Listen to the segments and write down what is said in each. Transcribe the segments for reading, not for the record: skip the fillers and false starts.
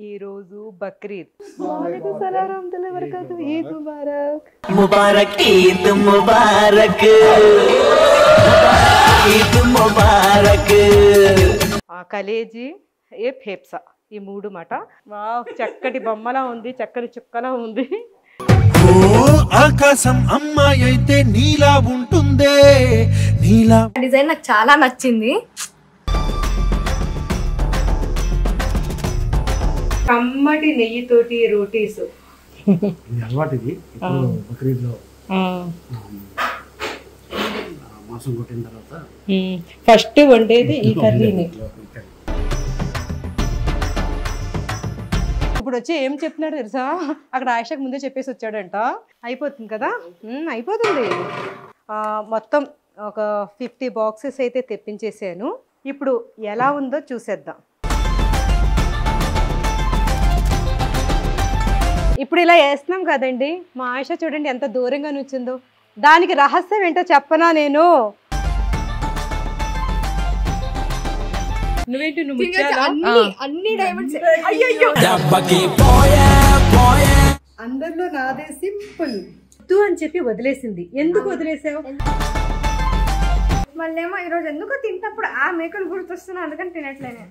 ఈ రోజు బక్రీద్. వాలేకుం సలాం రహమతుల్లాహి వబరకాతుహు. ఈద్ ముబారక్. ముబారక్ ఈద్ ముబారక్ ఈద్ ముబారక్. కలేజీ ఏ ఫేప్సా ఈ మూడు మాట. వావ్, చక్కటి బొమ్మలా ఉంది, చక్కని చుక్కలా ఉంది. ఆకాశం అమ్మాయి అయితే నీలా ఉంటుందే. నీలా డిజైన్ నాకు చాలా నచ్చింది. కమ్మటి నెయ్యితోటి రోటీస్ అలవాటిది. బక్రీద్లో మాసం కొట్టిన తర్వాత ఫస్ట్ వండేది ఈ కర్రీని. ఇప్పుడు వచ్చి ఏం చెప్తున్నాడు తెలుసా, అక్కడ ఆయిషాకి ముందే చెప్పేసి వచ్చాడంట. అయిపోతుంది కదా, అయిపోతుంది. మొత్తం ఒక 50 బాక్సెస్ అయితే తెప్పించేసాను. ఇప్పుడు ఎలా ఉందో చూసేద్దాం. ఇప్పుడు ఇలా వేస్తున్నాం కదండి, మా ఆయిషా చూడండి ఎంత దూరంగా నుంచిందో. దానికి రహస్యం ఏంటో చెప్పనా నేను? నువ్వేంటి నువ్వు అన్ని డైమండ్స్. అందరిలో నాదే సింపుల్ తూ అని చెప్పి వదిలేసింది. ఎందుకు వదిలేసావు? మళ్ళేమో ఈరోజు ఎందుకో తింటప్పుడు ఆ మేకలు గుర్తొస్తున్నా, అందుకని తినట్లేనే.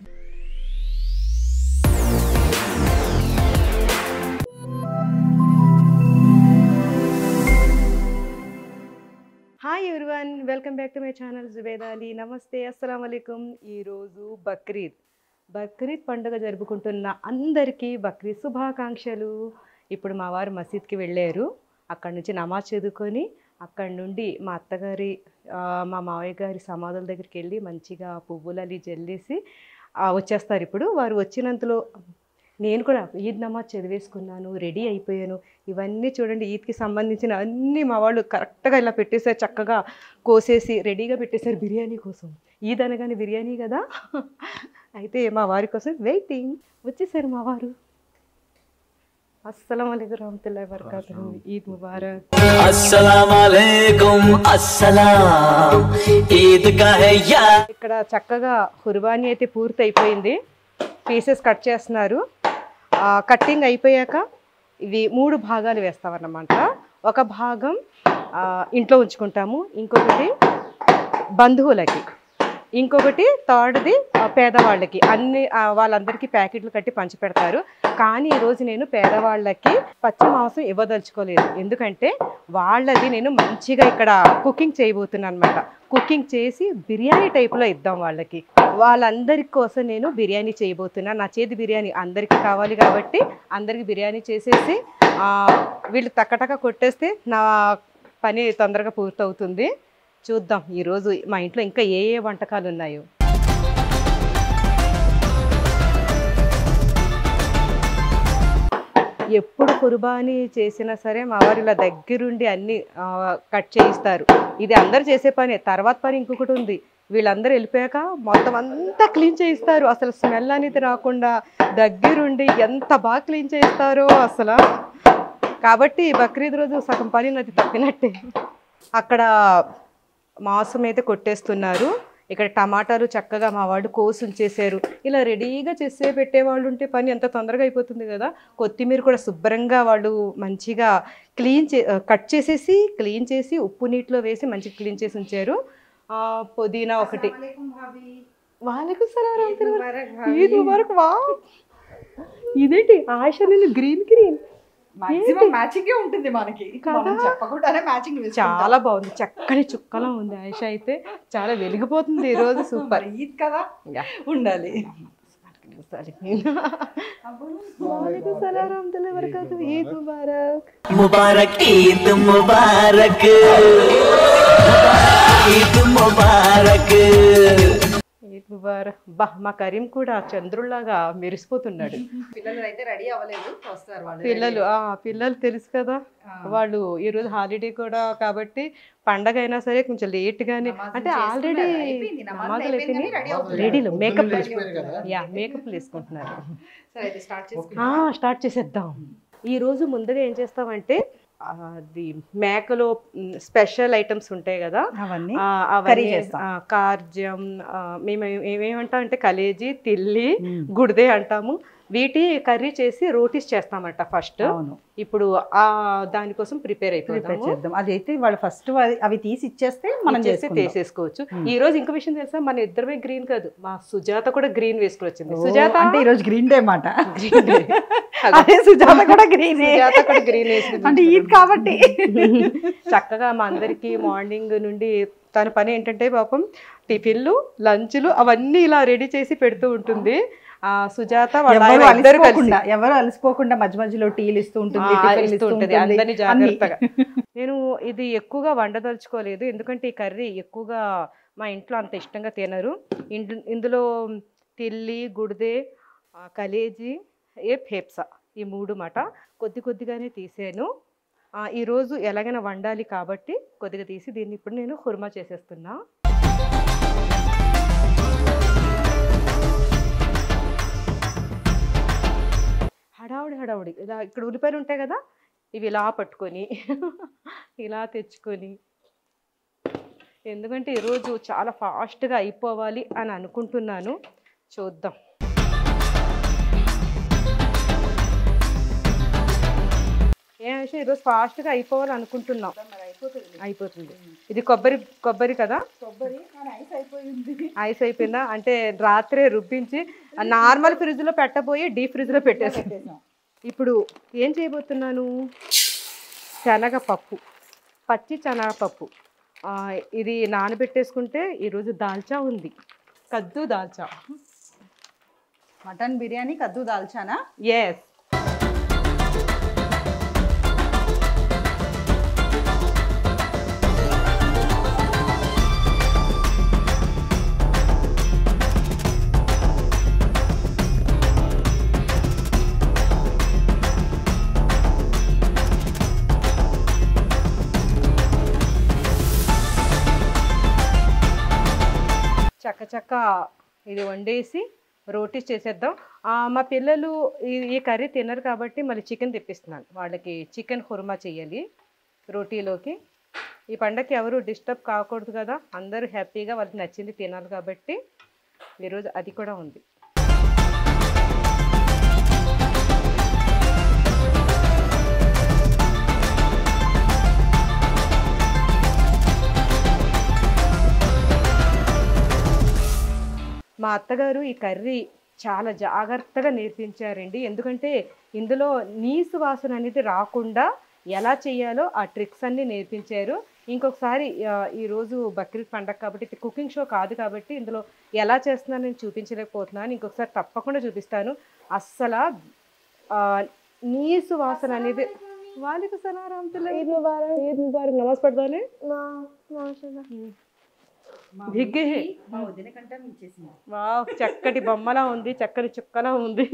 Hi everyone, welcome back to my channel Zubeda Ali. నమస్తే, అస్సలం వాలేకుం. ఈరోజు బక్రీద్ పండుగ జరుపుకుంటున్న అందరికీ బక్రీద్ శుభాకాంక్షలు. ఇప్పుడు మా వారు మసీద్కి వెళ్ళారు. అక్కడి నుంచి నమాజ్ చదువుకొని అక్కడి నుండి మా అత్తగారి మా మావయ్య గారి సమాధుల దగ్గరికి వెళ్ళి మంచిగా పువ్వులు అవి జల్లేసి వచ్చేస్తారు. ఇప్పుడు వారు వచ్చినంతలో నేను కూడా ఈద్ నమాజ్ చదివేసుకున్నాను, రెడీ అయిపోయాను. ఇవన్నీ చూడండి, ఈద్కి సంబంధించిన అన్నీ మా వాళ్ళు కరెక్ట్గా ఇలా పెట్టేశారు, చక్కగా కోసేసి రెడీగా పెట్టేశారు బిర్యానీ కోసం. ఈద్ అనగానే బిర్యానీ కదా. అయితే మా వారి కోసం వెయిటింగ్. వచ్చేసారు మా వారు. అస్సలం వాలేకుం రహమతుల్లాహి వబరకాతుహు. ఈద్ ముబారక్. అస్సలాం అలైకుం అస్సలాం. ఈద్ కా హై యా. ఇక్కడ చక్కగా కుర్బానీ అయితే పూర్తి అయిపోయింది. పీసెస్ కట్ చేస్తున్నారు. కట్టింగ్ అయిపోయాక ఇవి 3 భాగాలు వేస్తామన్నమాట. ఒక భాగం ఇంట్లో ఉంచుకుంటాము, ఇంకొకటి బంధువులకి, ఇంకొకటి థర్డ్ది పేదవాళ్ళకి. అన్ని వాళ్ళందరికీ ప్యాకెట్లు కట్టి పంచిపెడతారు. కానీ ఈరోజు నేను పేదవాళ్ళకి పచ్చి మాంసం ఇవ్వదలుచుకోలేదు. ఎందుకంటే వాళ్ళది నేను మంచిగా ఇక్కడ కుకింగ్ చేయబోతున్నాను అనమాట. కుకింగ్ చేసి బిర్యానీ టైప్లో ఇద్దాం వాళ్ళకి. వాళ్ళందరి కోసం నేను బిర్యానీ చేయబోతున్నాను. నా చేతి బిర్యానీ అందరికీ కావాలి కాబట్టి అందరికీ బిర్యానీ చేసేసి వీళ్ళు టకటక కొట్టేస్తే నా పని తొందరగా పూర్తవుతుంది. చూద్దాం ఈరోజు మా ఇంట్లో ఇంకా ఏ ఏ వంటకాలు ఉన్నాయో. ఎప్పుడు కుర్బానీ చేసినా సరే మా వారు ఇలా దగ్గరుండి అన్నీ కట్ చేయిస్తారు. ఇది అందరు చేసే పనే. తర్వాత పని ఇంకొకటి ఉంది, వీళ్ళందరూ వెళ్ళిపోయాక మొత్తం అంతా క్లీన్ చేయిస్తారు. అసలు స్మెల్ అనేది రాకుండా దగ్గరుండి ఎంత బాగా క్లీన్ చేయిస్తారో అసలు. కాబట్టి బక్రీద్ రోజు సగం పని నాది తప్పినట్టే. అక్కడ మాంసం అయితే కొట్టేస్తున్నారు. ఇక్కడ టమాటాలు చక్కగా మా వాళ్ళు కోసి ఉంచేసారు. ఇలా రెడీగా చేసే పెట్టేవాళ్ళు ఉంటే పని ఎంత తొందరగా అయిపోతుంది కదా. కొత్తిమీర కూడా శుభ్రంగా వాళ్ళు మంచిగా కట్ చేసేసి క్లీన్ చేసి ఉప్పు నీటిలో వేసి మంచిగా క్లీన్ చేసి ఉంచారు. పుదీనా ఒకటి. వాలేకుం సలాం రహమతుల్లాహి. ఈద్ ముబారక్. వావ్, ఇదేంటి ఆయిషా నేను గ్రీన్ మ్యాచింగ్ ఉంటుంది మనకి, చెప్పకుండానే మ్యాచింగ్. చాలా బాగుంది, చక్కని చుక్కలా ఉంది. ఆయిషా అయితే చాలా వెలిగిపోతుంది ఈరోజు. సూపర్. ఈద్ కదా, ఉండాలి. వాలేకుం సలాం రహమతుల్లాహి వబరకాతుహు. ఈద్ ముబారక్. ముబారక్ ఈద్ ముబారక్ ఈద్ ముబారక్. ఈద్ ముబారక్. బా, మా కరీం కూడా చంద్రుల్లాగా మెరిసిపోతున్నాడు. పిల్లలు అయితే రెడీ అవ్వలేదు, వస్తారు వాళ్ళు. పిల్లలు తెలుసు కదా, వాళ్ళు ఈరోజు హాలిడే కూడా కాబట్టి పండగ అయినా సరే కొంచెం లేట్ గానే, అంటే ఆల్రెడీ రెడీలో మేకప్ వేసుకుంటున్నారు. స్టార్ట్ చేసేద్దాం. ఈ రోజు ముందుగా ఏం చేస్తామంటే అది మేకలో స్పెషల్ ఐటమ్స్ ఉంటాయి కదా, అవన్నీ కార్జం, మేము ఏమేమంటాం అంటే కలేజీ, తిల్లి, గుడిదే అంటాము. వీటి కర్రీ చేసి రోటీస్ చేస్తామంట ఫస్ట్. అవును, ఇప్పుడు దానికోసం ప్రిపేర్ అయిపోతాము. చేద్దాం. అదైతే వాళ్ళు ఫస్ట్ అవి తీసి ఇచ్చేస్తే మనం తీసేసుకోవచ్చు. ఈ రోజు ఇంకో విషయం తెలుసా, మన ఇద్దరమే గ్రీన్ కాదు, మా సుజాత కూడా గ్రీన్ వేసుకుని వచ్చింది. సుజాత అంటే ఈ రోజు గ్రీన్ డే మాట. అదే సుజాత కూడా గ్రీన్, సుజాత కూడా గ్రీన్ వేసుకుంది అంటే ఈద్ కాబట్టి. చక్కగా మా అందరికి మార్నింగ్ నుండి తన పని ఏంటంటే పాపం టిఫిన్లు లంచ్లు అవన్నీ ఇలా రెడీ చేసి పెడుతూ ఉంటుంది. సుజాత ఎవరు అలసిపోకుండా మధ్య మధ్యలో టీలు ఇస్తూ ఉంటుంది, అందరినీ జాగ్రత్తగా. నేను ఇది ఎక్కువగా వండదలుచుకోలేదు, ఎందుకంటే ఈ కర్రీ ఎక్కువగా మా ఇంట్లో అంత ఇష్టంగా తినరు. ఇందులో తిల్లి, గుడిదే, కలేజీ, ఫేప్సా ఈ 3 మాట కొద్ది కొద్దిగానే తీసాను. ఈరోజు ఎలాగైనా వండాలి కాబట్టి కొద్దిగా తీసి దీన్ని ఇప్పుడు నేను హుర్మా చేసేస్తున్నా. హడావుడి ఇలా ఇక్కడ ఉల్లిపాయలు ఉంటాయి కదా, ఇవి ఇలా పట్టుకొని ఇలా తెచ్చుకొని, ఎందుకంటే ఈరోజు చాలా ఫాస్ట్గా అయిపోవాలి అని అనుకుంటున్నాను. చూద్దాం. ఈరోజు ఫాస్ట్గా అయిపోవాలి అనుకుంటున్నాం. అయిపోతుంది. ఇది కొబ్బరి కదా, ఐస్ అయిపోయిందా అంటే రాత్రే రుబ్బించి నార్మల్ ఫ్రిడ్జ్లో పెట్టబోయి డీప్ ఫ్రిడ్జ్లో పెట్టేసాం. ఇప్పుడు ఏం చేయబోతున్నాను, శనగపప్పు, పచ్చి శనగపప్పు ఇది నానబెట్టేసుకుంటే ఈరోజు దాల్చా ఉంది, కద్దు దాల్చా. మటన్ బిర్యానీ కద్దు దాల్చానా? ఎస్. చక్క ఇది వండేసి రోటీస్ చేసేద్దాం. మా పిల్లలు ఈ కర్రీ తినరు కాబట్టి మళ్ళీ చికెన్ తెప్పిస్తున్నాను. వాళ్ళకి చికెన్ హుర్మా చేయాలి రోటీలోకి. ఈ పండగకి ఎవరు డిస్టర్బ్ కాకూడదు కదా, అందరూ హ్యాపీగా వాళ్ళకి నచ్చింది తినాలి కాబట్టి ఈరోజు అది కూడా ఉంది. మా అత్తగారు ఈ కర్రీ చాలా జాగ్రత్తగా నేర్పించారండి, ఎందుకంటే ఇందులో నీసు వాసన అనేది రాకుండా ఎలా చేయాలో ఆ ట్రిక్స్ అన్నీ నేర్పించారు. ఇంకొకసారి ఈరోజు బక్రీద్ పండగ కాబట్టి కుకింగ్ షో కాదు కాబట్టి ఇందులో ఎలా చేస్తున్నాను నేను చూపించలేకపోతున్నాను. ఇంకొకసారి తప్పకుండా చూపిస్తాను. అస్సలు నీసు వాసన అనేది వాళ్ళకి నమాజ్ పడదానే చక్కటి బొమ్మలా ఉంది, చక్కటి చుక్కలా ఉంది.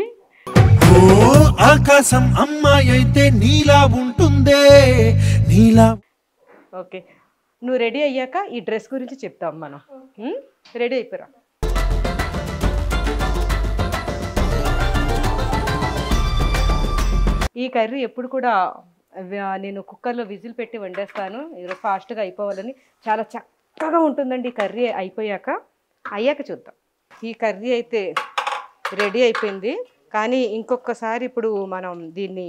ఆకాశం అమ్మాయి అయితే నీలా ఉంటుందే నీలా. ఓకే, నువ్వు రెడీ అయ్యాక ఈ డ్రెస్ గురించి చెప్తాం మనం. రెడీ అయిపోరా. ఈ కర్రీ ఎప్పుడు కూడా నేను కుక్కర్లో విజిల్ పెట్టి వండేస్తాను. ఈరోజు ఫాస్ట్గా అయిపోవాలని. చాలా చక్కగా ఉంటుందండి ఈ కర్రీ. అయ్యాక చూద్దాం. ఈ కర్రీ అయితే రెడీ అయిపోయింది, కానీ ఇంకొకసారి ఇప్పుడు మనం దీన్ని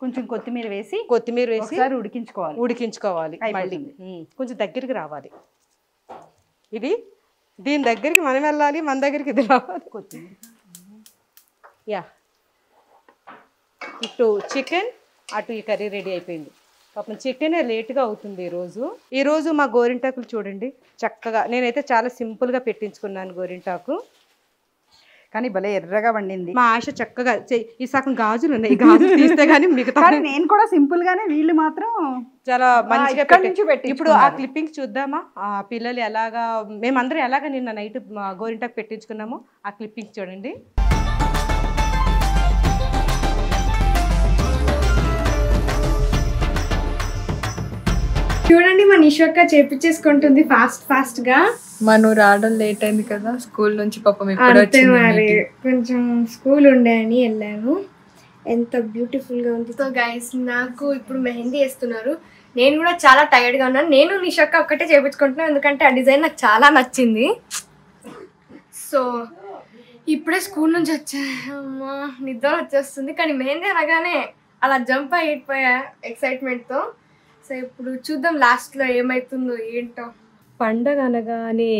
కొంచెం కొత్తిమీర వేసి ఉడికించుకోవాలి. మళ్ళీ కొంచెం దగ్గరికి రావాలి. దీని దగ్గరికి మనం వెళ్ళాలి, మన దగ్గరికి ఇది రావాలి. కొత్తిమీర ఇటు చికెన్, అటు ఈ కర్రీ రెడీ అయిపోయింది. పాపం చికెనే లేట్గా అవుతుంది ఈరోజు మా గోరింటాకులు చూడండి చక్కగా. నేనైతే చాలా సింపుల్గా పెట్టించుకున్నాను గోరింటాకు, కానీ భలే ఎర్రగా వండింది. మా ఆశ చక్కగా ఈ సగం గాజులు ఉన్నాయి, ఈ గాజులు తీస్తే కానీ మిగతా నేను కూడా సింపుల్ గానే, వీళ్ళు మాత్రం చాలా మంచిగా పెట్టి. ఇప్పుడు ఆ క్లిప్పింగ్స్ చూద్దామా, ఆ పిల్లలు ఎలాగా, మేమందరం ఎలాగా నిన్న నైట్ గోరింటాకు పెట్టించుకున్నామో ఆ క్లిప్పింగ్స్ చూడండి. చూడండి మా నిషక్క చేపించేసుకుంటుంది ఫాస్ట్ గా. మనం రావడం లేట్ అయింది కదా స్కూల్ నుంచి, పాపం అంతే మరి, కొంచెం స్కూల్ ఉండే అని వెళ్ళాను. ఎంత బ్యూటిఫుల్ గా ఉంది. సో గైస్, నాకు ఇప్పుడు మెహందీ వేస్తున్నారు. నేను కూడా చాలా టైర్డ్ గా ఉన్నాను. నేను నిషక్క ఒక్కటే చేపించుకుంటున్నాను, ఎందుకంటే ఆ డిజైన్ నాకు చాలా నచ్చింది. సో ఇప్పుడే స్కూల్ నుంచి వచ్చా. అమ్మా నిద్ర వచ్చేస్తుంది. కానీ మెహందీ అనగానే అలా జంప్ అయిపోయా ఎక్సైట్మెంట్తో. సో ఇప్పుడు చూద్దాం లాస్ట్లో ఏమవుతుందో ఏంటో. పండగ అనగానే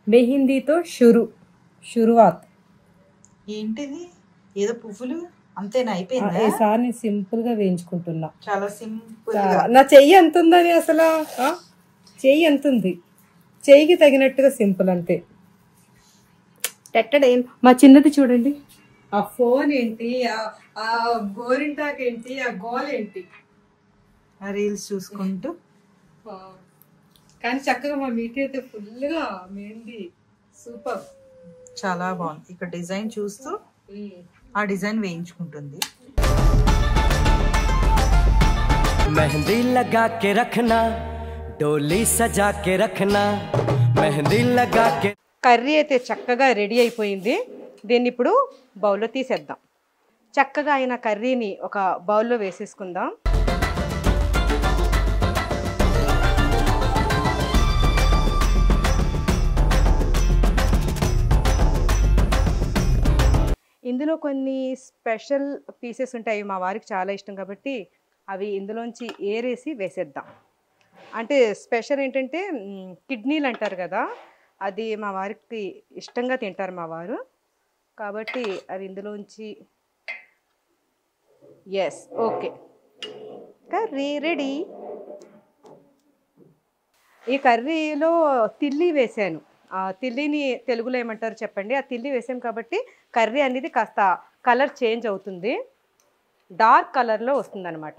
మెహిందీతో షురువాత్. ఏంటిది ఏదో పువ్వులు అంతేనా అయిపోయిందా? ఈసారి నేను సింపుల్ గా వేయించుకుంటున్నా. చాలా సింపుల్. నా చెయ్యి ఎంత ఉందని అసలు చెయ్యి ఎంత ఉంది, చెయ్యికి తగినట్టుగా సింపుల్ అంతే. మా చిన్నది చూడండి, ఆ ఫోన్ ఏంటి, ఆ గోరింటాక్ ఏంటి, ఆ గోల్ ఏంటి, ఆ రీల్స్ చూసుకుంటూ. కానీ చక్కగా మా మీటి అయితే ఫుల్గా మెహందీ సూపర్, చాలా బాగుంది. ఇక్కడ డిజైన్ చూస్తూ ఆ డిజైన్ వేయించుకుంటుంది. मेहंदी लगा के रखना, डोली सजा के रखना, मेहंदी लगा के. కర్రీ అయితే చక్కగా రెడీ అయిపోయింది. దీన్ని ఇప్పుడు బౌల్లో తీసేద్దాం. చక్కగా అయిన కర్రీని ఒక బౌల్లో వేసేసుకుందాం. ఇందులో కొన్ని స్పెషల్ పీసెస్ ఉంటాయి, మా వారికి చాలా ఇష్టం కాబట్టి అవి ఇందులోంచి ఏరేసి వేసేద్దాం. అంటే స్పెషల్ ఏంటంటే కిడ్నీలు అంటారు కదా, అది మా వారికి ఇష్టంగా తింటారు మా వారు, కాబట్టి అవి ఇందులోంచి. Yes, okay, curry ready. ఈ కర్రీలో తిల్లి వేసాను. ఆ తిల్లిని తెలుగులో ఏమంటారు చెప్పండి. ఆ తిల్లి వేసాం కాబట్టి కర్రీ అనేది కాస్త కలర్ చేంజ్ అవుతుంది, డార్క్ కలర్లో వస్తుంది అనమాట.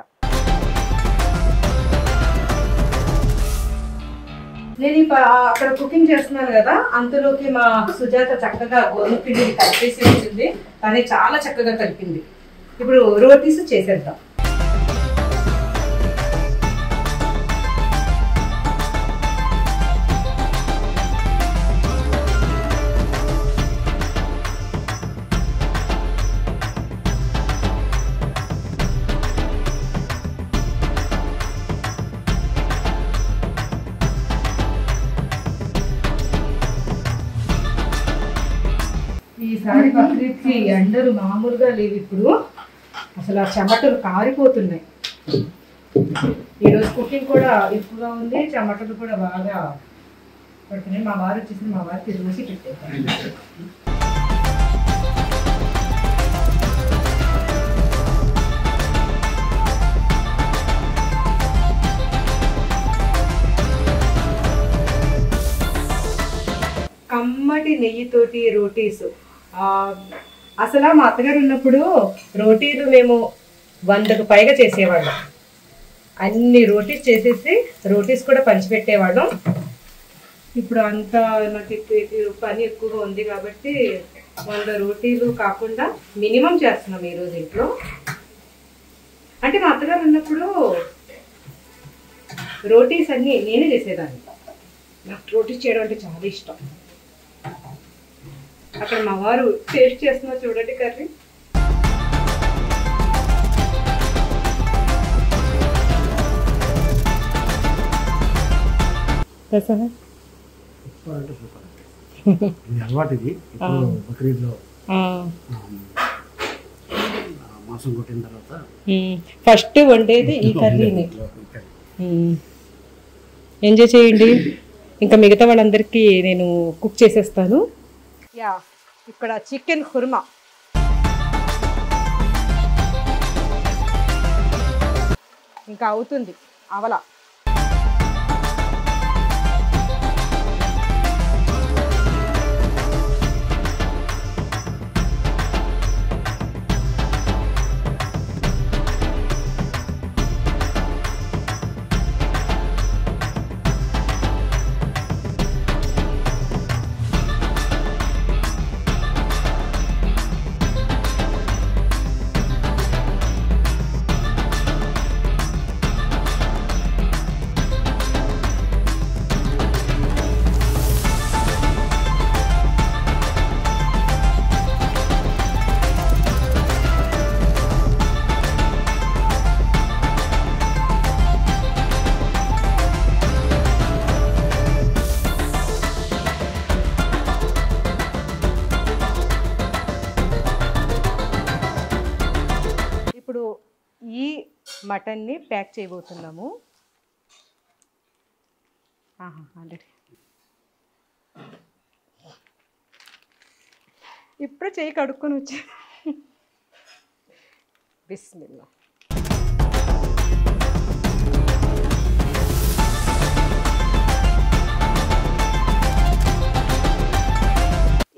నేను అక్కడ కుకింగ్ చేస్తున్నాను కదా, అంతలోకి మా సుజాత చక్కగా గోధుమ పిండిని కలిపేసి వచ్చింది. కానీ చాలా చక్కగా కలిపింది. ఇప్పుడు రోటీస్ చేసేద్దాం. ఈసారి బక్రీద్కి ఎండలు మామూలుగా లేవు. ఇప్పుడు అసలు ఆ చెమటలు కారిపోతున్నాయి. ఈరోజు కుకింగ్ కూడా ఎక్కువగా ఉంది, చెమటలు కూడా బాగా పడుతున్నాయి. మా వారు వచ్చేసి మా వారికి రోజు పెట్టేస్తారు. కమ్మటి నెయ్యితోటి రోటీస్. అసలు మా అత్తగారు ఉన్నప్పుడు రోటీలు మేము 100కు పైగా చేసేవాళ్ళం. అన్ని రోటీస్ చేసేసి రోటీస్ కూడా పంచిపెట్టేవాళ్ళం. ఇప్పుడు అంతా నాకు పని ఎక్కువగా ఉంది కాబట్టి 100 రోటీలు కాకుండా మినిమం చేస్తున్నాం ఈరోజు ఇంట్లో. అంటే మా అత్తగారు ఉన్నప్పుడు రోటీస్ అన్నీ నేనే చేసేదాన్ని. నాకు రోటీస్ చేయడం అంటే చాలా ఇష్టం. అక్కడ మా వారు టేస్ట్ చేస్తున్నా చూడండి కర్రీ. అలవాటు ఇది. బక్రీద్లో మాసం కొట్టిన తర్వాత ఫస్ట్ వండేది ఈ కర్రీని. ఎంజాయ్ చేయండి. ఇంకా మిగతా వాళ్ళందరికీ నేను కుక్ చేసేస్తాను. యా, ఇక్కడ చికెన్ కుర్మా. ఇంకా అవుతుంది అవల. ఇప్పుడు ఈ మటన్ని ప్యాక్ చేయబోతున్నాము. ఆల్రెడీ ఇప్పుడే చేయి కడుక్కొని వచ్చి బిస్మిల్లా.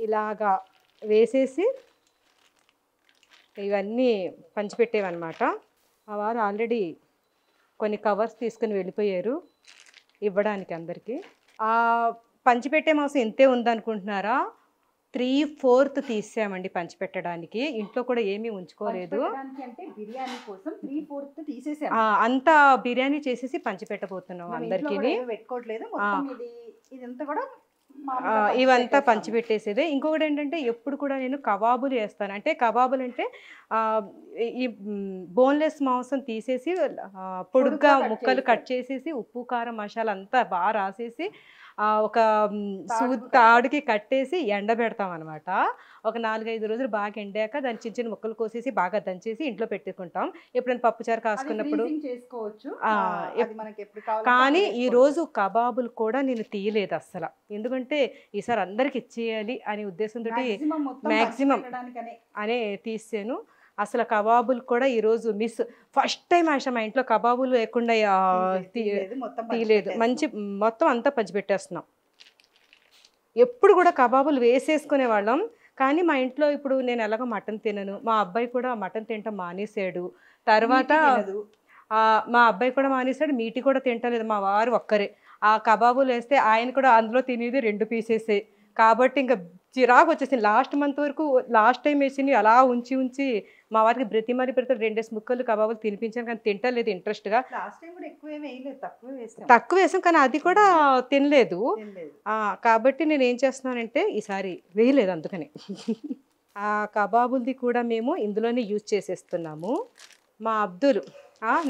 ఇలాగా వేసేసి ఇవన్నీ పంచిపెట్టేవన్నమాట. ఆ వారు ఆల్రెడీ కొన్ని కవర్స్ తీసుకుని వెళ్ళిపోయారు ఇవ్వడానికి అందరికీ. పంచిపెట్టే మాంసం ఇంతే ఉందనుకుంటున్నారా? 3/4 తీసామండి పంచిపెట్టడానికి. ఇంట్లో కూడా ఏమీ ఉంచుకోలేదు. బిర్యానీ కోసం 3/4 తీసేసాం. అంతా బిర్యానీ చేసేసి పంచిపెట్టబోతున్నాం అందరికీ. పెట్టుకోవట్లేదు, ఇదంతా కూడా ఇవంతా పంచిపెట్టేసేదే. ఇంకొకటి ఏంటంటే ఎప్పుడు కూడా నేను కబాబులు వేస్తాను. అంటే కబాబులు అంటే ఈ బోన్లెస్ మాంసం తీసేసి పొడుగ్గా ముక్కలు కట్ చేసేసి ఉప్పు కారం మసాలా అంతా బాగా రాసేసి ఒక తాడుకి కట్టేసి ఎండబెడతాం అనమాట. ఒక 4-5 రోజులు బాగా ఎండాక దాన్ని చిన్న చిన్న ముక్కలు కోసేసి బాగా దంచేసి ఇంట్లో పెట్టుకుంటాం. ఎప్పుడైనా పప్పుచారు కాసుకున్నప్పుడు చేసుకోవచ్చు. కానీ ఈరోజు కబాబులు కూడా నేను తీయలేదు అస్సలు. ఎందుకంటే ఈసారి అందరికి ఇచ్చేయాలి అనే ఉద్దేశంతో మ్యాక్సిమం అనే తీసాను. అసలు కబాబులు కూడా ఈరోజు మిస్. ఫస్ట్ టైం ఆశ మా ఇంట్లో కబాబులు లేకుండా తీయలేదు. మొత్తం అంతా పంచిపెట్టేస్తున్నాం. ఎప్పుడు కూడా కబాబులు వేసేసుకునే వాళ్ళం. కానీ మా ఇంట్లో ఇప్పుడు నేను ఎలాగో మటన్ తినను, మా అబ్బాయి కూడా మటన్ తినటం మానేసాడు. తర్వాత మా అబ్బాయి కూడా మానేసాడు, మీటి కూడా తింటలేదు. మా వారు ఒక్కరే. ఆ కబాబులు వేస్తే ఆయన కూడా అందులో తినేది 2 పీసెసే. కాబట్టి ఇంకా చిరాకు వచ్చేసింది. లాస్ట్ మంత్ వరకు లాస్ట్ టైం వేసింది అలా ఉంచి మా వారికి బ్రతిమరి 2 ముక్కలు కబాబులు తినిపించాను, కానీ తింటలేదు ఇంట్రెస్ట్గా. తక్కువ వేసాం కానీ అది కూడా తినలేదు. కాబట్టి నేను ఏం చేస్తున్నానంటే ఈసారి వేయలేదు. అందుకని ఆ కబాబులది కూడా మేము ఇందులోనే యూజ్ చేసేస్తున్నాము. మా అబ్దుల్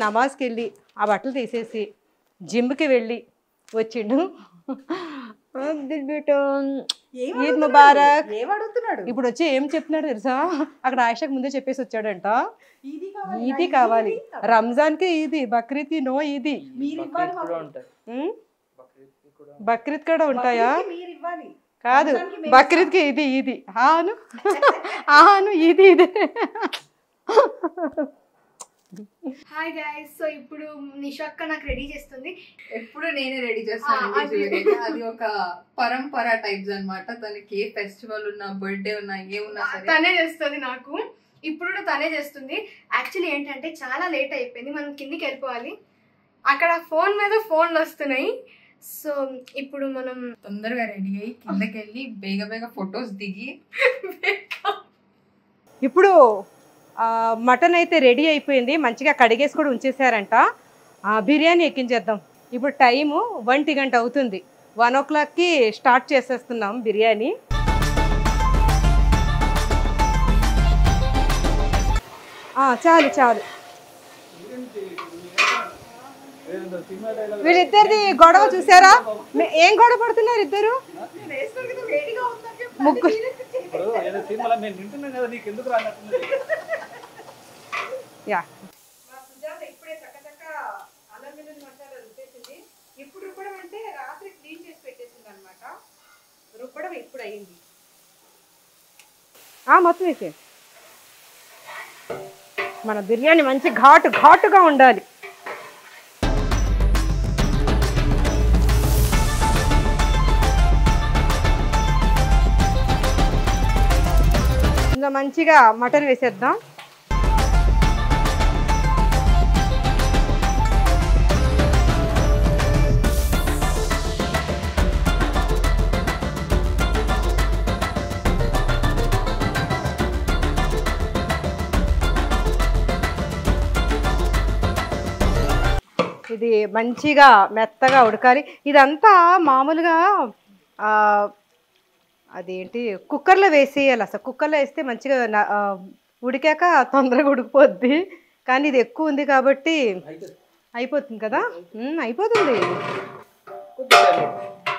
నమాజ్కి వెళ్ళి ఆ బట్టలు తీసేసి జిమ్కి వెళ్ళి వచ్చిండు. ఈద్ ముబారక్ ఇప్పుడు వచ్చి ఏం చెప్తున్నాడు తెలుసా? అక్కడ ఆయిషాకి ముందే చెప్పేసి వచ్చాడంట, ఈదీ కావాలి. రంజాన్ కి ఈది, బక్రీద్ కి నో ఈది. బక్రీద్ కూడా ఉంటాయా? కాదు, బక్రీద్ కి ఇది ఈది. ఆను ఈది ఇది. హాయ్ గైస్, సో ఇప్పుడు నిషక్క నాకు రెడీ చేస్తుంది. ఎప్పుడు నేనే రెడీ చేస్తాను. అది ఒక పరంపర టైప్స్ అన్నమాట. తనకి ఏ ఫెస్టివల్ ఉన్నా, బర్త్డే ఉన్నా, ఏ ఉన్నా తనే చేస్తుంది. నాకు ఇప్పుడు కూడా తనే చేస్తుంది. యాక్చువల్లీ ఏంటంటే చాలా లేట్ అయిపోయింది, మనం కిందికి వెళ్ళిపోవాలి. అక్కడ ఫోన్ మీద ఫోన్లు వస్తున్నాయి. సో ఇప్పుడు మనం తొందరగా రెడీ అయ్యి కిందకి వెళ్ళి బేగ ఫొటోస్ దిగి ఇప్పుడు మటన్ అయితే రెడీ అయిపోయింది. మంచిగా కడిగేసి కూడా ఉంచేసారంట. బిర్యానీ ఎక్కించేద్దాం. ఇప్పుడు టైము 1 గంట అవుతుంది. 1 o'clockకి స్టార్ట్ చేసేస్తున్నాం బిర్యానీ. చాలు వీళ్ళిద్దరిది గొడవ చూసారా? ఏం గొడవ పడుతున్నారు ఇద్దరు? ముగ్గురు ఇప్పుడే చక్కచక్క అల్లం వెల్లుల్లి మసాలా రుబ్బేసింది. ఇప్పుడు రుబ్బడం అంటే రాత్రి క్లీన్ చేసి పెట్టేసింది అనమాట. రుబ్బడం ఇప్పుడు అయింది. మొత్తం వేసే. మన బిర్యానీ మంచి ఘాటుగా ఉండాలి. ఇంకా మంచిగా మటన్ వేసేద్దాం. ఇది మంచిగా మెత్తగా ఉడకాలి. ఇదంతా మామూలుగా అదేంటి కుక్కర్లో వేసేయాలి. అసలు కుక్కర్లో వేస్తే మంచిగా ఉడికాక తొందరగా ఉడికిపోద్ది. కానీ ఇది ఎక్కువ ఉంది కాబట్టి అయిపోతుంది కదా. అయిపోతుంది,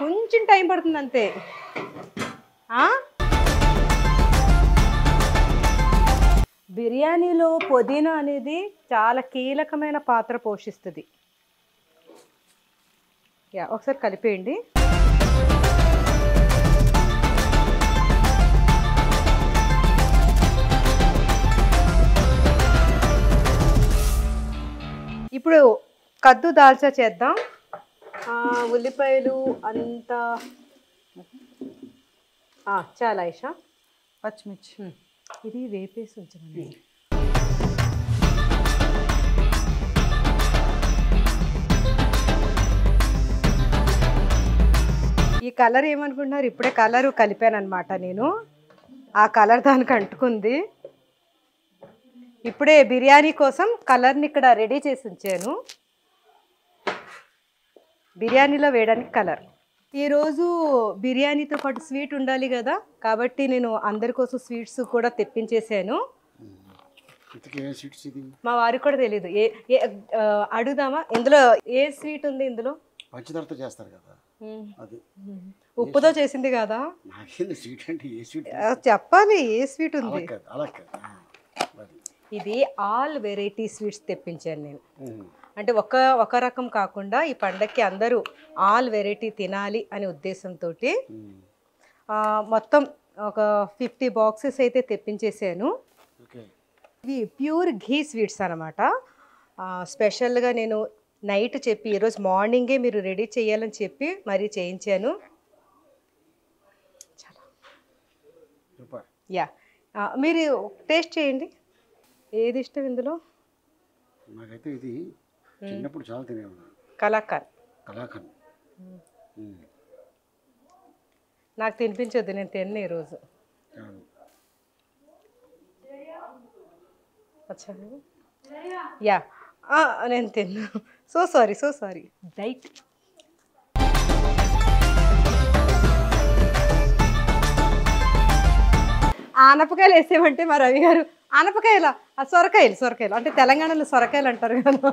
కొంచెం టైం పడుతుంది అంతే. బిర్యానీలో పుదీనా అనేది చాలా కీలకమైన పాత్ర పోషిస్తుంది. ఒకసారి కలిపేయండి. ఇప్పుడు కద్దు దాల్చా చేద్దాం. ఉల్లిపాయలు అంతా చాలా ఐషా. పచ్చిమిర్చి ఇది వేపేసి ఉంచండి. ఈ కలర్ ఏమనుకుంటున్నారు? ఇప్పుడే కలరు కలిపాను అనమాట నేను. ఆ కలర్ దానికి అంటుకుంది. ఇప్పుడే బిర్యానీ కోసం కలర్ని ఇక్కడ రెడీ చేసి ఉంచాను. బిర్యానీలో వేయడానికి కలర్. ఈరోజు బిర్యానీతో పాటు స్వీట్ ఉండాలి కదా, కాబట్టి నేను అందరి కోసం స్వీట్స్ కూడా తెప్పించేసాను. మా వారికి కూడా తెలియదు. అడుగుదామా? ఇందులో ఏ స్వీట్ ఉంది? ఇందులో పంచదారతో చేస్తారు కదా, అది ఉప్పుతో చేసింది కదా. చెప్పాలి ఏ స్వీట్ ఉంది. ఇది ఆల్ వెరైటీ స్వీట్స్ తెప్పించాను నేను. అంటే ఒక రకం కాకుండా ఈ పండగకి అందరూ ఆల్ వెరైటీ తినాలి అనే ఉద్దేశంతో మొత్తం ఒక 50 బాక్సెస్ అయితే తెప్పించేసాను. ఇవి ప్యూర్ ఘీ స్వీట్స్ అనమాట. స్పెషల్గా నేను నైట్ చెప్పి ఈరోజు మార్నింగే మీరు రెడీ చేయాలని చెప్పి మరీ చేయించాను. యా, మీరు టేస్ట్ చేయండి. ఏది ఇష్టం ఇందులో? నాకైతే ఇది చిన్నప్పుడు చాలా తినేవాడు. కలాకండ్. కలాకండ్ నాకు తినిపించొద్దు, నేను తిన్న ఈరోజు. యా, నేను తిన్నా. So sorry diet. ఆనపకాయలు వేసేమంటే మా రవి గారు ఆనపకాయల సొరకాయలు అంటే తెలంగాణలో సొరకాయలు అంటారు కదా.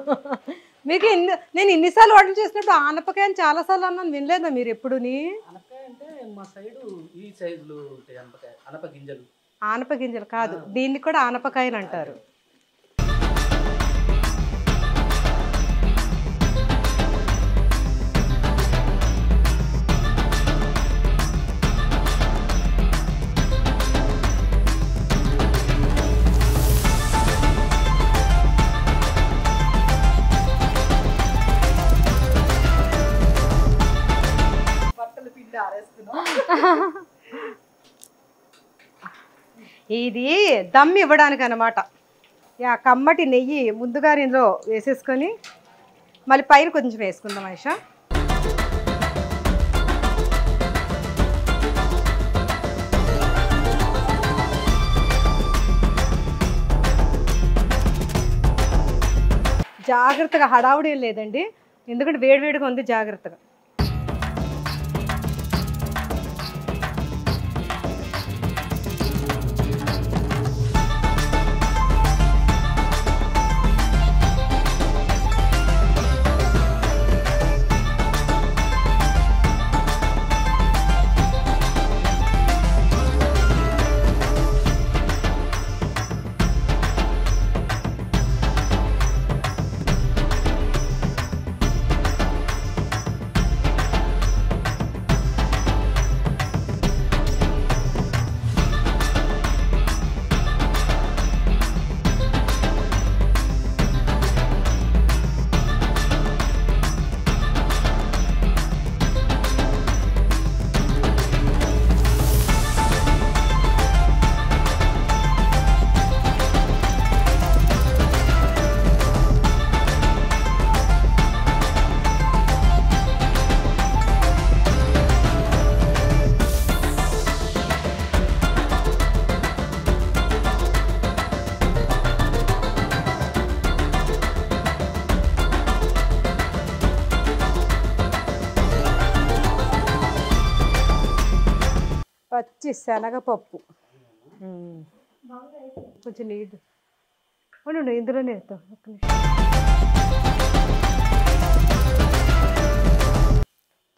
మీకు నేను ఇన్నిసార్లు వంటలు చేసినప్పుడు ఆనపకాయ అని చాలాసార్లు అన్నాను, వినలేదా మీరు ఎప్పుడుని? ఆనప గింజలు కాదు, దీన్ని కూడా ఆనపకాయలు అంటారు. ఇది దమ్ ఇవ్వడానికి అన్నమాట. కమ్మటి నెయ్యి ముందుగా ఇందులో వేసేసుకొని మళ్ళీ పైన కొంచెం వేసుకుందాం ఐషా. జాగ్రత్తగా, హడావుడి ఏం లేదండి, ఎందుకంటే వేడివేడిగా ఉంది. జాగ్రత్తగా. పచ్చి శనగపప్పు కొంచెం నీళ్ళు ఉండు, ఇందులోనే వేస్తాం. ఒక్క నిమిషం.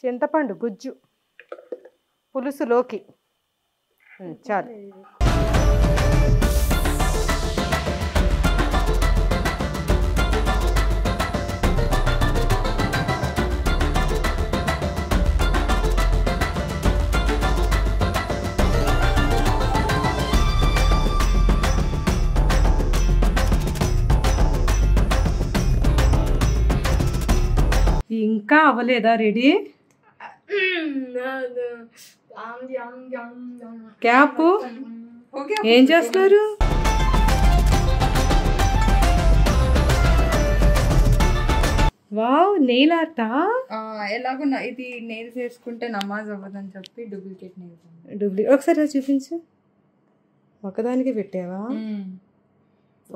చింతపండు గుజ్జు పులుసులోకి చాలు. ఇంకా అవ్వలేదా రెడీ? క్యాప్ ఏం చేస్తున్నారు? వావ్, నెయిల్ ఆర్టా? ఎలాగో ఇది నెయిల్స్ వేసుకుంటే నమాజ్ అవ్వదని చెప్పి డూప్లికేట్ నెయిల్స్. ఒకసారి చూపించు. ఒకదానికి పెట్టావా?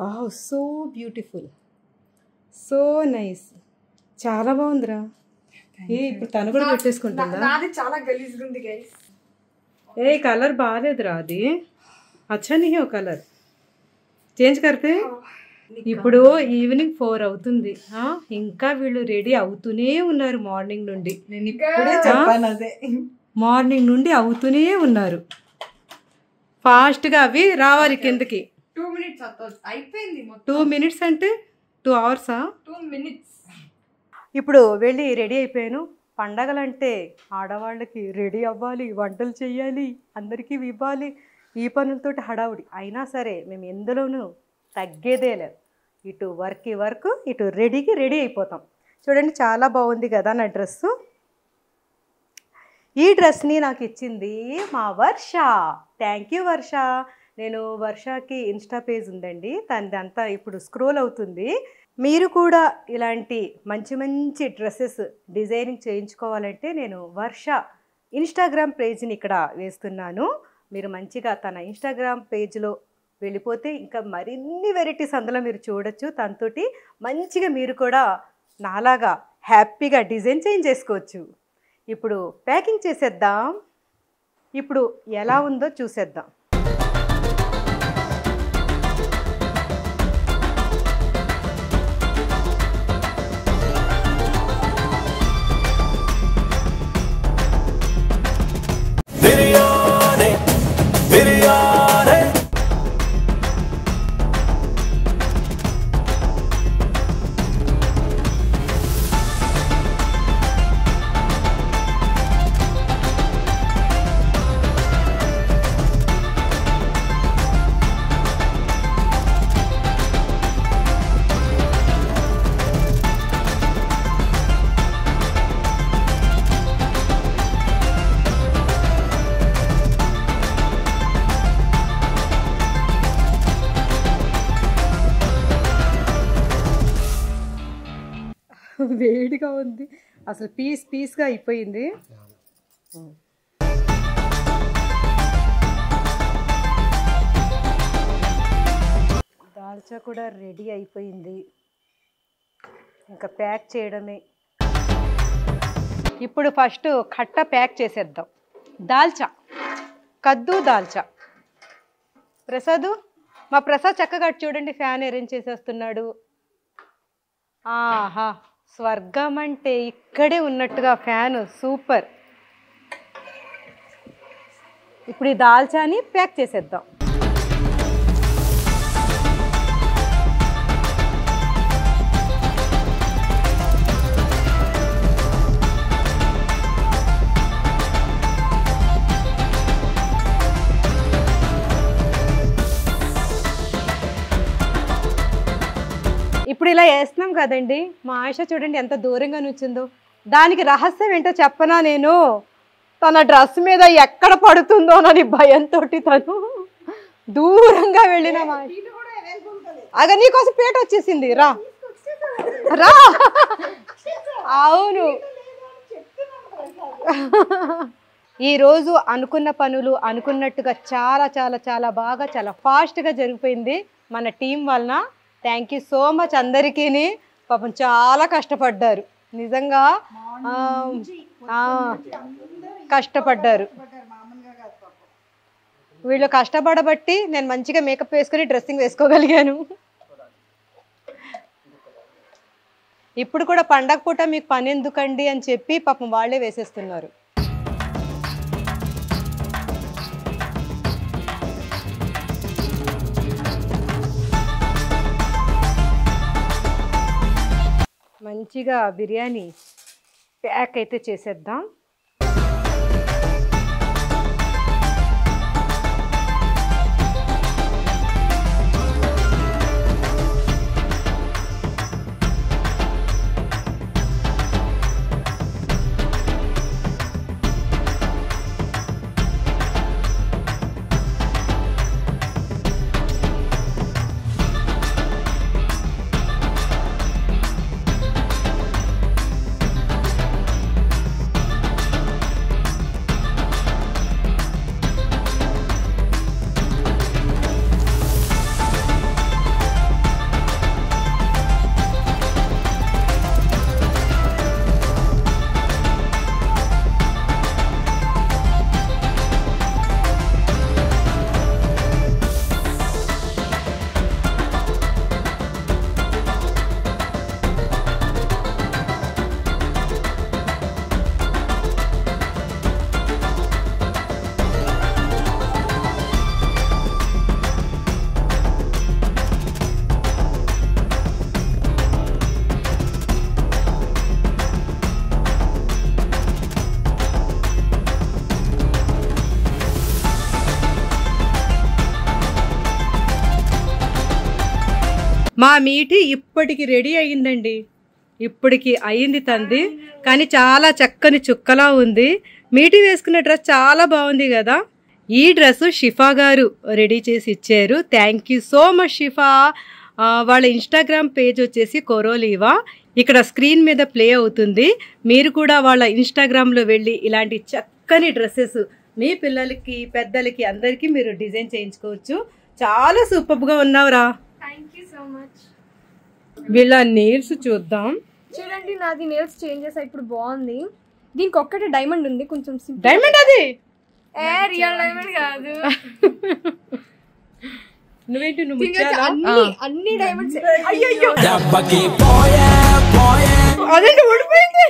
Wow, so beautiful, so nice, చాలా బాగుందిరా. ఇప్పుడు తను కూడా పెట్టేసుకుంటుందా? నాది చాలా గలీజ్గా ఉంది గైస్. ఏ కలర్ బాగాలేదురా అది. అచ్చా నీ కలర్ చేంజ్ కడితే. ఇప్పుడు ఈవినింగ్ 4 అవుతుంది, ఇంకా వీళ్ళు రెడీ అవుతూనే ఉన్నారు మార్నింగ్ నుండి. మార్నింగ్ నుండి అవుతూనే ఉన్నారు. ఫాస్ట్గా అవి రావాలి కిందకి. 2 minutes అయిపోయింది. 2 minutes అంటే 2 hours? 2 minutes. ఇప్పుడు వెళ్ళి రెడీ అయిపోయాను. పండగలంటే ఆడవాళ్ళకి రెడీ అవ్వాలి, వంటలు చేయాలి, అందరికీ ఇవ్వాలి, ఈ పనులతోటి హడావుడి. అయినా సరే మేము ఎందులోనూ తగ్గేదే లేదు. ఇటు వర్క్ ఇటు రెడీ అయిపోతాం. చూడండి చాలా బాగుంది కదా నా డ్రెస్సు. ఈ డ్రెస్ని నాకు ఇచ్చింది మా వర్ష. థ్యాంక్ యూ వర్ష. నేను వర్షకి ఇన్స్టా పేజ్ ఉందండి, తనదంతా ఇప్పుడు స్క్రోల్ అవుతుంది. మీరు కూడా ఇలాంటి మంచి మంచి డ్రెస్సెస్ డిజైనింగ్ చేయించుకోవాలంటే నేను వర్ష ఇన్స్టాగ్రామ్ పేజ్ని ఇక్కడ వేస్తున్నాను. మీరు మంచిగా తన ఇన్స్టాగ్రామ్ పేజ్లో వెళ్ళిపోతే ఇంకా మరిన్ని వెరైటీస్ అందులో మీరు చూడొచ్చు. తనతోటి మంచిగా మీరు కూడా నాలాగా హ్యాపీగా డిజైన్ చేంజ్ చేసుకోవచ్చు. ఇప్పుడు ప్యాకింగ్ చేసేద్దాం. ఇప్పుడు ఎలా ఉందో చూసేద్దాం. వేడిగా ఉంది అసలు, పీస్గా అయిపోయింది. దాల్చా కూడా రెడీ అయిపోయింది, ఇంకా ప్యాక్ చేయడమే. ఇప్పుడు ఫస్ట్ కట్ట ప్యాక్ చేసేద్దాం. దాల్చా, కద్దు దాల్చా. ప్రసాద్, మా ప్రసాద్ చక్కగా చూడండి ఫ్యాన్ అరేంజ్ చేసేస్తున్నాడు. ఆహా, స్వర్గం అంటే ఇక్కడే ఉన్నట్టుగా ఫ్యాను, సూపర్. ఇప్పుడు ఈ దాల్చాని ప్యాక్ చేసేద్దాం. ఇప్పుడు ఇలా వేస్తున్నాం కదండి, మా ఆయిష చూడండి ఎంత దూరంగా నుంచిందో. దానికి రహస్యం ఏంటో చెప్పనా నేను? తన డ్రెస్ మీద ఎక్కడ పడుతుందో అని భయంతో తను దూరంగా వెళ్ళిన. అగ నీకోసం పేట వచ్చేసింది, రా రా. అవును, ఈరోజు అనుకున్న పనులు అనుకున్నట్టుగా చాలా చాలా చాలా బాగా చాలా ఫాస్ట్గా జరిగిపోయింది మన టీం వలన. థ్యాంక్ యూ సో మచ్ అందరికీ. పాపం చాలా కష్టపడ్డారు, నిజంగా కష్టపడ్డారు. వీళ్ళు కష్టపడబట్టి నేను మంచిగా మేకప్ వేసుకుని డ్రెస్సింగ్ వేసుకోగలిగాను. ఇప్పుడు కూడా పండగ పూట మీకు పని ఎందుకండి అని చెప్పి పాపం వాళ్ళే వేసేస్తున్నారు. మంచిగా బిర్యానీ ప్యాక్ అయితే చేసేద్దాం. మా మీటి ఇప్పటికి రెడీ అయ్యిందండి. ఇప్పటికి అయింది తంది, కానీ చాలా చక్కని చుక్కలా ఉంది. మీటి వేసుకున్న డ్రెస్ చాలా బాగుంది కదా. ఈ డ్రెస్ షిఫా గారు రెడీ చేసి ఇచ్చారు. Thank you so much Shifa. వాళ్ళ ఇన్స్టాగ్రామ్ పేజ్ వచ్చేసి కొరోలీవా. ఇక్కడ స్క్రీన్ మీద ప్లే అవుతుంది. మీరు కూడా వాళ్ళ ఇన్స్టాగ్రామ్లో వెళ్ళి ఇలాంటి చక్కని డ్రెస్సెస్ మీ పిల్లలకి పెద్దలకి అందరికీ మీరు డిజైన్ చేయించుకోవచ్చు. చాలా సూపర్గా ఉన్నావురా. Thank you so much. వీళ్ళ నెయిల్స్ చూద్దాం. చూడండి, నాది నెయిల్స్ చేంజ్ చేసా, ఇప్పుడు బాగుంది. దీనికి ఒక్కటే డైమండ్ ఉంది, కొంచెం డైమండ్. అది రియల్ డైమండ్ కాదు. నువ్వేంటి అన్ని డైమండ్స్. అదేంటి ఊడిపోయింది.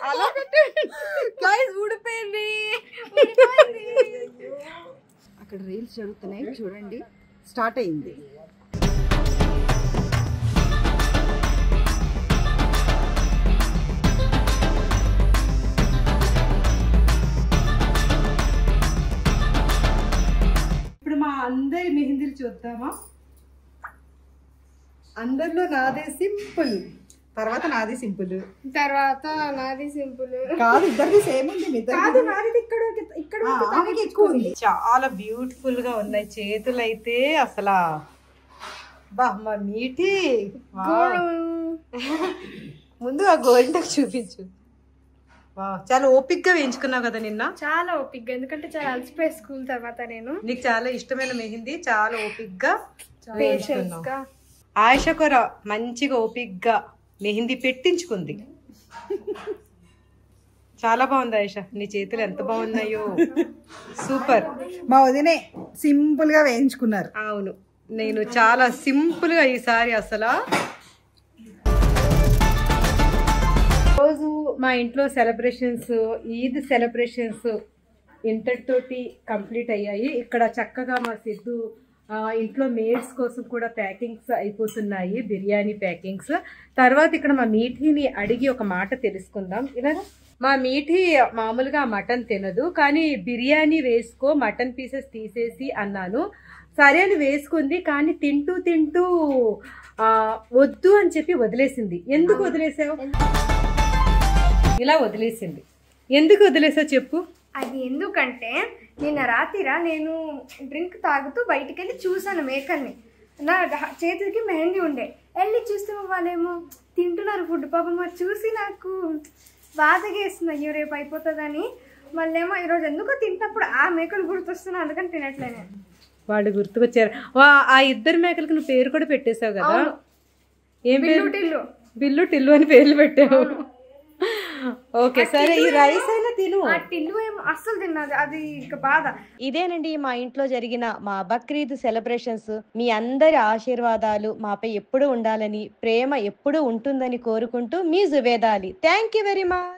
అలా ఊడిపోయింది. అక్కడ రీల్స్ జరుగుతున్నాయి చూడండి. స్టార్ట్ అయింది. ఇప్పుడు మా అందరి మెహందీలు చూద్దామా. అందరిలో నాదే సింపుల్, తర్వాత నాది సింపుల్, తర్వాత నాది సింపుల్ కాదు, ఇద్దరిది సేమ్ ఉంది. నాది ఇక్కడ ఎక్కువ ఉంది. చాలా బ్యూటిఫుల్ గా ఉన్నాయి. చేతులు అయితే అసలు బా మా మీటి. ముందు ఆ గోల్డ్ చూపించు. చాలా ఓపిక్ గా వేయించుకున్నావు కదా నిన్న. చాలా ఓపిక్ గా, ఎందుకంటే చాలా అలసిపోయి స్కూల్ తర్వాత నేను. నీకు చాలా ఇష్టమైన మెహందీ, చాలా ఓపిక్ గా పేషెన్స్ గా. ఆయిష కూర మంచిగా ఓపిక్ గా మెహందీ పెట్టించుకుంది. చాలా బాగుంది ఆయిష, నీ చేతులు ఎంత బాగున్నాయో. సూపర్. మా వదినే సింపుల్ గా వేయించుకున్నారు. అవును, నేను చాలా సింపుల్ గా ఈసారి అసలు. రోజు మా ఇంట్లో సెలబ్రేషన్స్, ఈద్ సెలబ్రేషన్స్ ఇంతటితోటి కంప్లీట్ అయ్యాయి. ఇక్కడ చక్కగా మా సిద్ధు ఇంట్లో మేడ్స్ కోసం కూడా ప్యాకింగ్స్ అయిపోతున్నాయి, బిర్యానీ ప్యాకింగ్స్. తర్వాత ఇక్కడ మా మీఠీని అడిగి ఒక మాట తెలుసుకుందాం. ఇలాగా మా మీఠీ మామూలుగా మటన్ తినదు, కానీ బిర్యానీ వేసుకో మటన్ పీసెస్ తీసేసి అన్నాను. సరే అని వేసుకుంది, కానీ తింటూ తింటూ వద్దు అని చెప్పి వదిలేసింది. ఎందుకు వదిలేసావు? ఇలా వదిలేసింది. ఎందుకు వదిలేసావు చెప్పు. అది ఎందుకంటే నిన్న రాత్రిరా నేను డ్రింక్ తాగుతూ బయటికి వెళ్ళి చూసాను మేకల్ని. నా చేతికి మెహందీ ఉండే, వెళ్ళి చూస్తే వాళ్ళేమో తింటున్నారు ఫుడ్. పాపం మరి చూసి నాకు బాధగా వేస్తుంది, అయ్యో రేపు అయిపోతుందని. మళ్ళేమో ఈరోజు ఎందుకో తింటప్పుడు ఆ మేకలు గుర్తొస్తున్నాయి, అందుకని తినట్లేనే. వాళ్ళు గుర్తుకొచ్చారు. ఆ ఇద్దరు మేకలకు నువ్వు పేరు కూడా పెట్టేశావు కదా. ఏం పేరు? టిల్లు. బిల్లు టిల్లు అని పేర్లు పెట్టావు. ఓకే సరే, ఈ రైస్ అయినా తిను. ఆ టిల్లు ఏమో అస్సలు తిన్నది, అది ఇక బాధ. ఇదేనండి మా ఇంట్లో జరిగిన మా బక్రీద్ సెలబ్రేషన్స్. మీ అందరి ఆశీర్వాదాలు మాపై ఎప్పుడు ఉండాలని, ప్రేమ ఎప్పుడు ఉంటుందని కోరుకుంటూ మీ Zubeda Ali. Thank you very much.